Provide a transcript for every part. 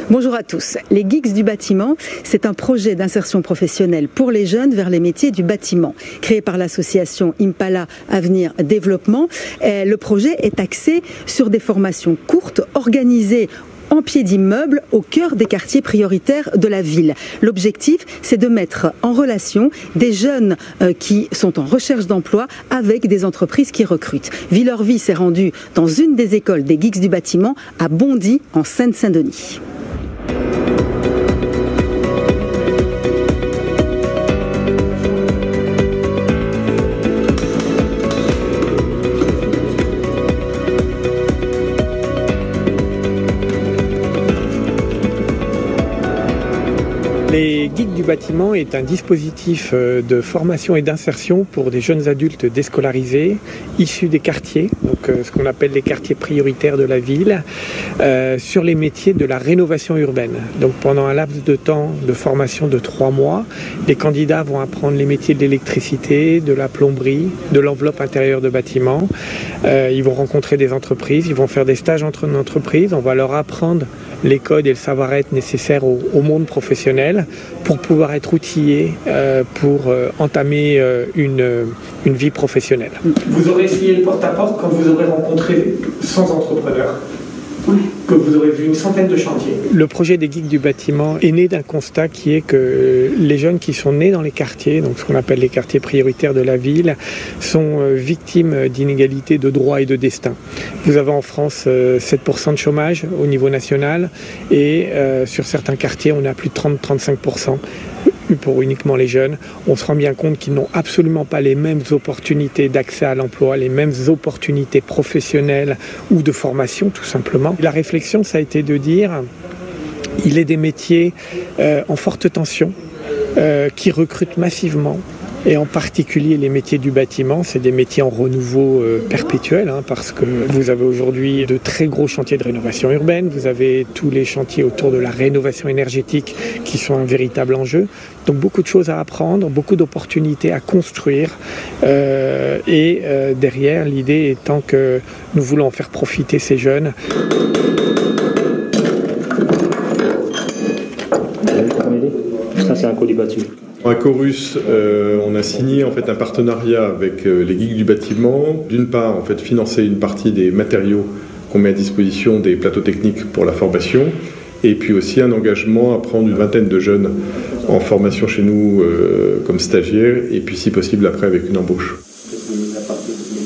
Bonjour à tous. Les Geeks du bâtiment, c'est un projet d'insertion professionnelle pour les jeunes vers les métiers du bâtiment. Créé par l'association Impala Avenir Développement, le projet est axé sur des formations courtes organisées en pied d'immeuble au cœur des quartiers prioritaires de la ville. L'objectif, c'est de mettre en relation des jeunes qui sont en recherche d'emploi avec des entreprises qui recrutent. Villeurvie s'est rendu dans une des écoles des Geeks du bâtiment à Bondy, en Seine-Saint-Denis. Les Geeks du bâtiment est un dispositif de formation et d'insertion pour des jeunes adultes déscolarisés, issus des quartiers, donc ce qu'on appelle les quartiers prioritaires de la ville, sur les métiers de la rénovation urbaine. Donc pendant un laps de temps de formation de 3 mois, les candidats vont apprendre les métiers de l'électricité, de la plomberie, de l'enveloppe intérieure de bâtiments. Ils vont rencontrer des entreprises, ils vont faire des stages entre entreprises, on va leur apprendre les codes et le savoir-être nécessaires au monde professionnel pour pouvoir être outillés pour entamer une vie professionnelle. Vous aurez essayé le porte-à-porte quand vous aurez rencontré 100 entrepreneurs. Oui. Que vous aurez vu une centaine de chantiers. Le projet des Geeks du bâtiment est né d'un constat qui est que les jeunes qui sont nés dans les quartiers, donc ce qu'on appelle les quartiers prioritaires de la ville, sont victimes d'inégalités de droit et de destin. Vous avez en France 7% de chômage au niveau national et sur certains quartiers on est à plus de 30-35%. Pour uniquement les jeunes, on se rend bien compte qu'ils n'ont absolument pas les mêmes opportunités d'accès à l'emploi, les mêmes opportunités professionnelles ou de formation tout simplement. La réflexion, ça a été de dire, il est des métiers en forte tension, qui recrutent massivement. Et en particulier les métiers du bâtiment, c'est des métiers en renouveau perpétuel, parce que vous avez aujourd'hui de très gros chantiers de rénovation urbaine, vous avez tous les chantiers autour de la rénovation énergétique qui sont un véritable enjeu. Donc beaucoup de choses à apprendre, beaucoup d'opportunités à construire et derrière l'idée étant que nous voulons en faire profiter ces jeunes. Ça c'est un colis battu. À Chorus, on a signé en fait un partenariat avec les Geeks du bâtiment. D'une part, en fait, financer une partie des matériaux qu'on met à disposition des plateaux techniques pour la formation, et puis aussi un engagement à prendre une vingtaine de jeunes en formation chez nous comme stagiaires, et puis si possible après avec une embauche.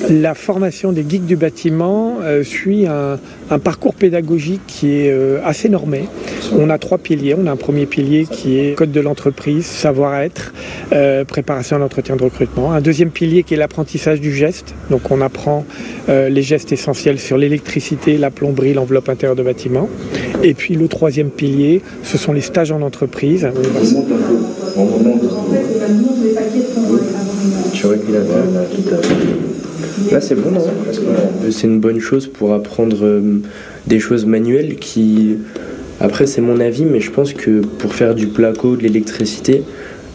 La formation des Geeks du bâtiment suit un parcours pédagogique qui est assez normé. On a 3 piliers. On a un premier pilier qui est code de l'entreprise, savoir-être, préparation à l'entretien de recrutement. Un deuxième pilier qui est l'apprentissage du geste. Donc on apprend les gestes essentiels sur l'électricité, la plomberie, l'enveloppe intérieure de bâtiment. Et puis le troisième pilier, ce sont les stages en entreprise. Tu vois qu'il avait là c'est bon, parce que c'est une bonne chose pour apprendre des choses manuelles qui, après c'est mon avis, mais je pense que pour faire du placo, de l'électricité,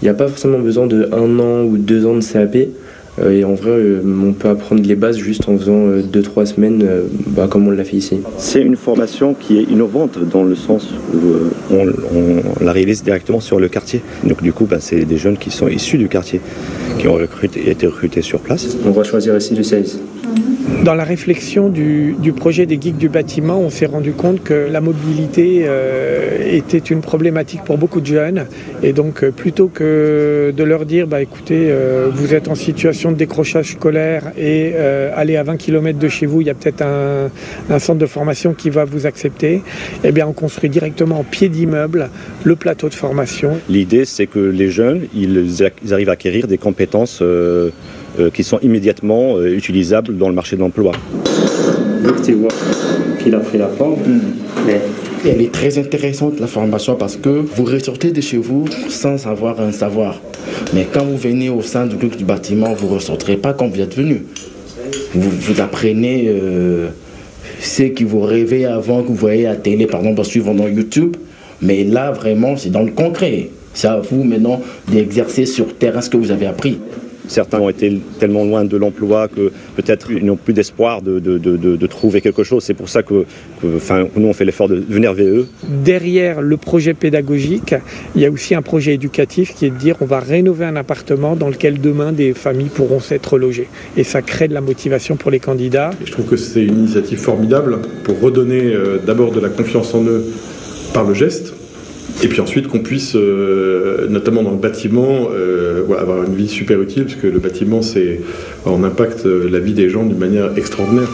il n'y a pas forcément besoin de 1 an ou 2 ans de CAP. Et en vrai, on peut apprendre les bases juste en faisant 2-3 semaines, comme on l'a fait ici. C'est une formation qui est innovante dans le sens où on la réalise directement sur le quartier. Donc du coup, c'est des jeunes qui sont issus du quartier, qui ont été recrutés sur place. On va choisir ici le 16. Dans la réflexion du projet des Geeks du bâtiment, on s'est rendu compte que la mobilité était une problématique pour beaucoup de jeunes. Et donc, plutôt que de leur dire, écoutez, vous êtes en situation de décrochage scolaire et allez à 20 km de chez vous, il y a peut-être un centre de formation qui va vous accepter, eh bien, on construit directement en pied d'immeuble le plateau de formation. L'idée, c'est que les jeunes, ils arrivent à acquérir des compétences qui sont immédiatement utilisables dans le marché de l'emploi. Donc tu vois qu'il a pris la forme. Mais elle est très intéressante la formation parce que vous ressortez de chez vous sans avoir un savoir. Mais quand vous venez au sein du groupe du bâtiment, vous ne ressortirez pas comme vous êtes venu. Vous apprenez ce que vous rêvez avant, que vous voyez à la télé, par exemple, en suivant dans YouTube. Mais là, vraiment, c'est dans le concret. C'est à vous maintenant d'exercer sur terrain ce que vous avez appris. Certains ont été tellement loin de l'emploi que peut-être ils n'ont plus d'espoir de trouver quelque chose. C'est pour ça que nous on fait l'effort de venir vers eux. Derrière le projet pédagogique, il y a aussi un projet éducatif qui est de dire on va rénover un appartement dans lequel demain des familles pourront s'être logées. Et ça crée de la motivation pour les candidats. Et je trouve que c'est une initiative formidable pour redonner d'abord de la confiance en eux par le geste. Et puis ensuite qu'on puisse, notamment dans le bâtiment, avoir une vie super utile, parce que le bâtiment, on impacte la vie des gens d'une manière extraordinaire.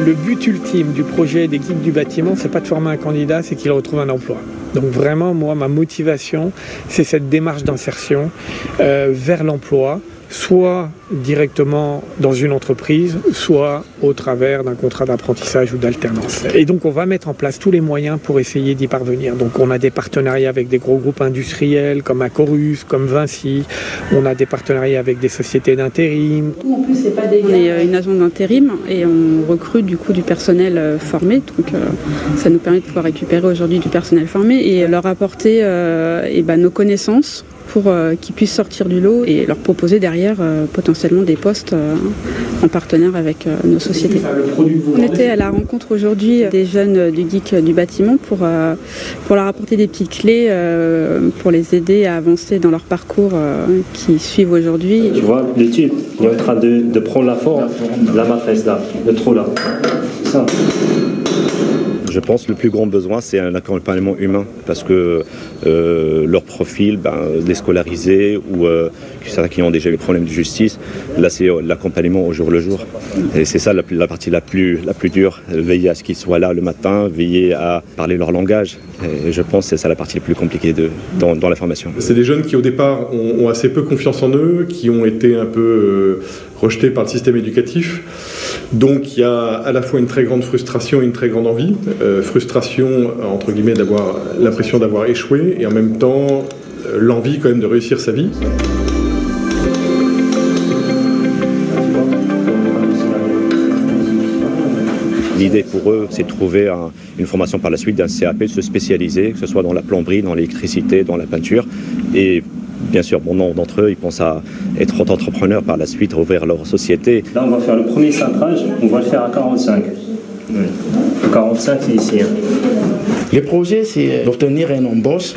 Le but ultime du projet des guides du bâtiment, c'est pas de former un candidat, c'est qu'il retrouve un emploi. Donc vraiment, moi, ma motivation, c'est cette démarche d'insertion vers l'emploi, soit directement dans une entreprise, soit au travers d'un contrat d'apprentissage ou d'alternance. Et donc on va mettre en place tous les moyens pour essayer d'y parvenir. Donc on a des partenariats avec des gros groupes industriels comme Acorus, comme Vinci, on a des partenariats avec des sociétés d'intérim. En plus, c'est pas des... On est une agence d'intérim et on recrute du coup du personnel formé, donc ça nous permet de pouvoir récupérer aujourd'hui du personnel formé et leur apporter nos connaissances pour qu'ils puissent sortir du lot et leur proposer derrière potentiellement des postes en partenaire avec nos sociétés. On était à la rencontre aujourd'hui des jeunes du geek du bâtiment pour leur apporter des petites clés pour les aider à avancer dans leur parcours qu'ils suivent aujourd'hui. Tu vois, le tube, il est en train de prendre la forme, la matrice là, le trou là. C'est ça. Je pense que le plus grand besoin, c'est un accompagnement humain, parce que leur profil, déscolarisés ou certains qui ont déjà eu des problèmes de justice, là c'est l'accompagnement au jour le jour. Et c'est ça la partie la plus dure, veiller à ce qu'ils soient là le matin, veiller à parler leur langage. Et je pense que c'est ça la partie la plus compliquée dans la formation. C'est des jeunes qui au départ ont assez peu confiance en eux, qui ont été un peu rejetés par le système éducatif. Donc il y a à la fois une très grande frustration et une très grande envie. Frustration, entre guillemets, d'avoir l'impression d'avoir échoué, et en même temps l'envie quand même de réussir sa vie. L'idée pour eux, c'est de trouver une formation par la suite d'un CAP, de se spécialiser, que ce soit dans la plomberie, dans l'électricité, dans la peinture. Et bien sûr, bon nombre d'entre eux, ils pensent à être entrepreneurs par la suite, ouvrir leur société. Là, on va faire le premier cintrage, on va le faire à 45. Oui. 45, c'est ici. Le projet, c'est d'obtenir une embauche,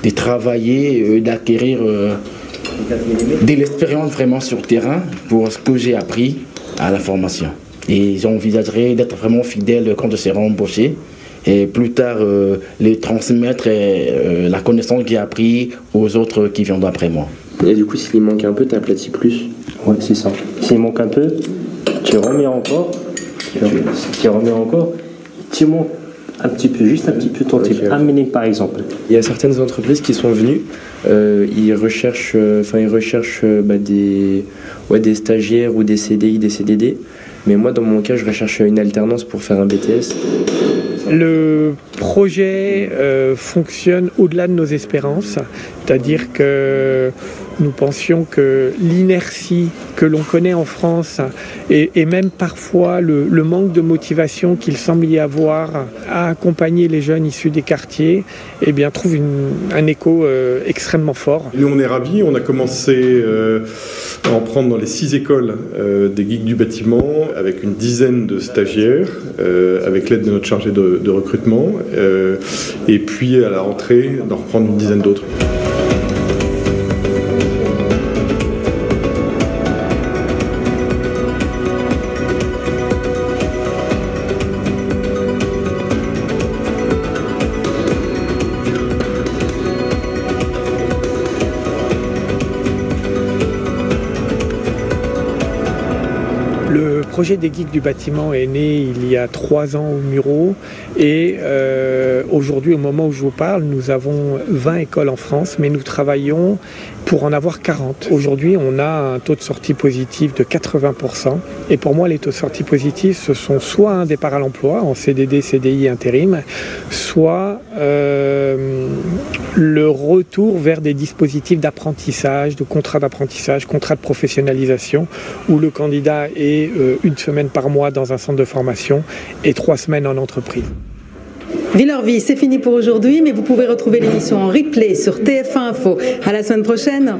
de travailler, d'acquérir de l'expérience vraiment sur le terrain pour ce que j'ai appris à la formation. Et j'envisagerais d'être vraiment fidèle quand je serai embauché. Et plus tard, les transmettre la connaissance que j'ai appris aux autres qui viendront après moi. Et du coup, s'il manque un peu, t'aplatis plus. Oui, c'est ça. S'il manque un peu, tu remets encore. Tu remets encore. Tu montes un petit peu, juste un petit peu ton type. Un minute par exemple. Il y a certaines entreprises qui sont venues. Ils recherchent des stagiaires ou des CDI, des CDD. Mais moi, dans mon cas, je recherche une alternance pour faire un BTS. Le projet fonctionne au-delà de nos espérances, c'est-à-dire que nous pensions que l'inertie que l'on connaît en France et même parfois le manque de motivation qu'il semble y avoir à accompagner les jeunes issus des quartiers, trouve un écho extrêmement fort. Nous, on est ravis, on a commencé à en prendre dans les 6 écoles des geeks du bâtiment, avec une dizaine de stagiaires, avec l'aide de notre chargé de recrutement, et puis à la rentrée, d'en reprendre une dizaine d'autres. Le projet des geeks du bâtiment est né il y a 3 ans au Murau Et aujourd'hui, au moment où je vous parle, nous avons 20 écoles en France, mais nous travaillons pour en avoir 40. Aujourd'hui, on a un taux de sortie positif de 80%. Et pour moi, les taux de sortie positifs, ce sont soit un départ à l'emploi, en CDD, CDI, intérim, soit le retour vers des dispositifs d'apprentissage, de contrats d'apprentissage, contrats de professionnalisation, où le candidat est une semaine par mois dans un centre de formation et 3 semaines en entreprise. Vie leur vie, c'est fini pour aujourd'hui, mais vous pouvez retrouver l'émission en replay sur TF1 Info. À la semaine prochaine.